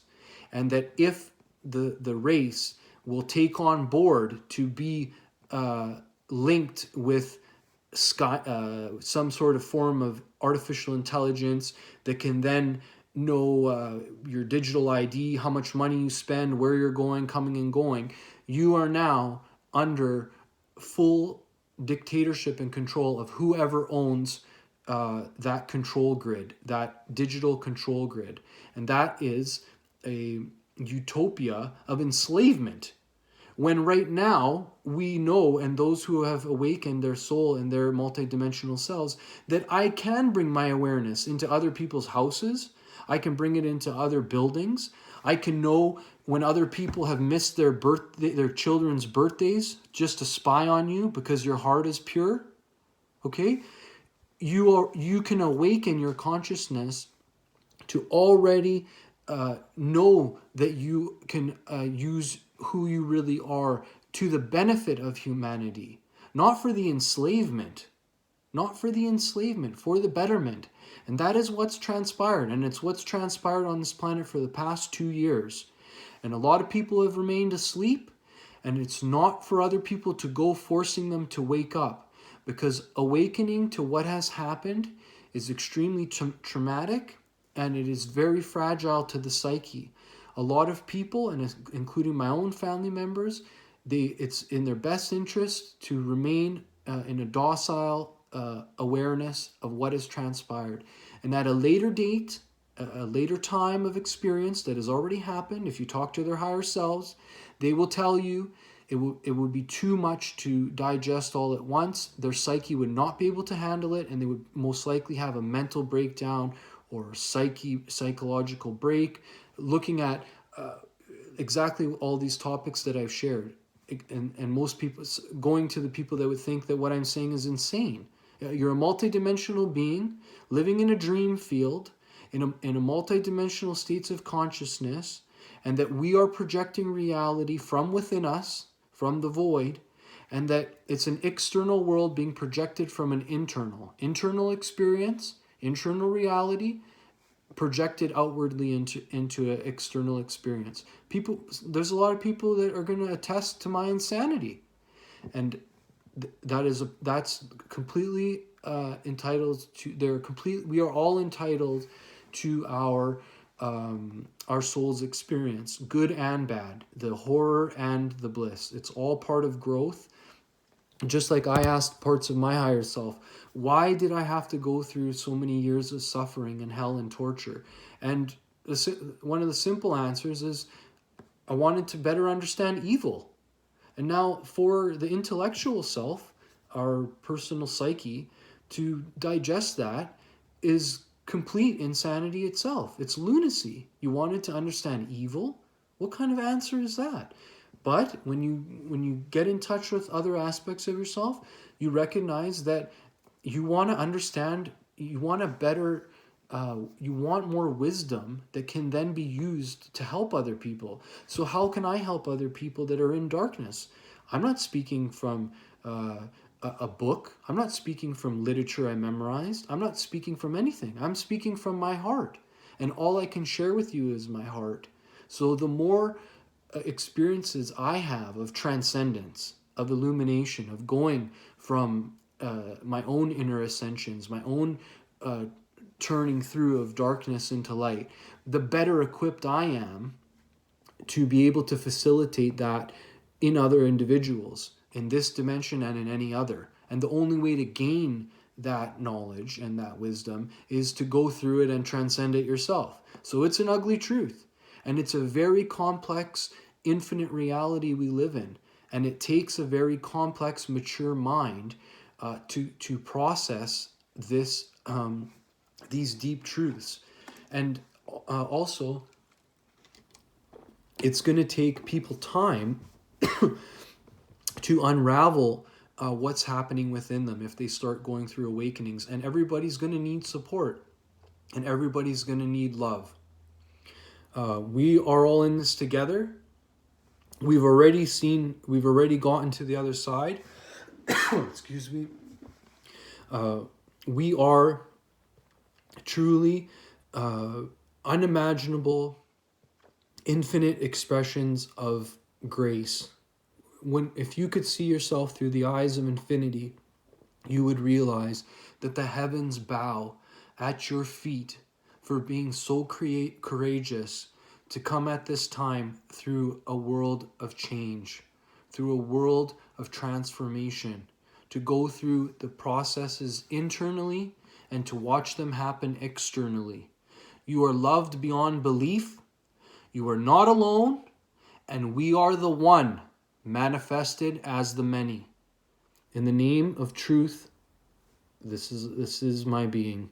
And that if the race will take on board to be linked with some sort of form of artificial intelligence that can then know your digital ID, how much money you spend, where you're going, coming and going, you are now under full dictatorship and control of whoever owns that control grid, that digital control grid. And that is a utopia of enslavement. When right now we know, and those who have awakened their soul and their multidimensional selves, that I can bring my awareness into other people's houses. I can bring it into other buildings. I can know when other people have missed their children's birthdays just to spy on you because your heart is pure. Okay? You can awaken your consciousness to already know that you can use who you really are to the benefit of humanity, not for the enslavement, for the betterment. And that is what's transpired, and it's what's transpired on this planet for the past 2 years. And a lot of people have remained asleep, and it's not for other people to go forcing them to wake up, because awakening to what has happened is extremely traumatic, and it is very fragile to the psyche. A lot of people, and including my own family members, it's in their best interest to remain in a docile awareness of what has transpired. And at a later date, a later time of experience that has already happened, if you talk to their higher selves, they will tell you it would be too much to digest all at once. Their psyche would not be able to handle it, and they would most likely have a mental breakdown or psychological break, looking at exactly all these topics that I've shared. And most people, going to the people that would think that what I'm saying is insane. You're a multidimensional being living in a dream field, in a multidimensional states of consciousness, and that we are projecting reality from within us, from the void, and that it's an external world being projected from an internal experience, internal reality, projected outwardly into an external experience. There's a lot of people that are going to attest to my insanity, and that's completely entitled to. We are all entitled to our soul's experience, good and bad, the horror and the bliss. It's all part of growth. Just like I asked parts of my higher self, why did I have to go through so many years of suffering and hell and torture? And one of the simple answers is I wanted to better understand evil. And now for the intellectual self, our personal psyche, to digest that is complete insanity itself. It's lunacy. You wanted to understand evil? What kind of answer is that? But when you get in touch with other aspects of yourself, you recognize that you want to understand, you want more wisdom that can then be used to help other people. So how can I help other people that are in darkness? I'm not speaking from a book. I'm not speaking from literature I memorized. I'm not speaking from anything. I'm speaking from my heart. And all I can share with you is my heart. So the more experiences I have of transcendence, of illumination, of going from my own inner ascensions, my own turning through of darkness into light, the better equipped I am to be able to facilitate that in other individuals, in this dimension and in any other. And the only way to gain that knowledge and that wisdom is to go through it and transcend it yourself. So it's an ugly truth. And it's a very complex, infinite reality we live in. And it takes a very complex, mature mind to process these deep truths. And also, it's going to take people time to unravel what's happening within them if they start going through awakenings. And everybody's going to need support. And everybody's going to need love. We are all in this together. We've already gotten to the other side. Excuse me. We are truly unimaginable, infinite expressions of grace. If you could see yourself through the eyes of infinity, you would realize that the heavens bow at your feet for being so courageous to come at this time through a world of change, through a world of transformation, to go through the processes internally and to watch them happen externally. You are loved beyond belief. You are not alone, and we are the one manifested as the many. In the name of truth, this is my being.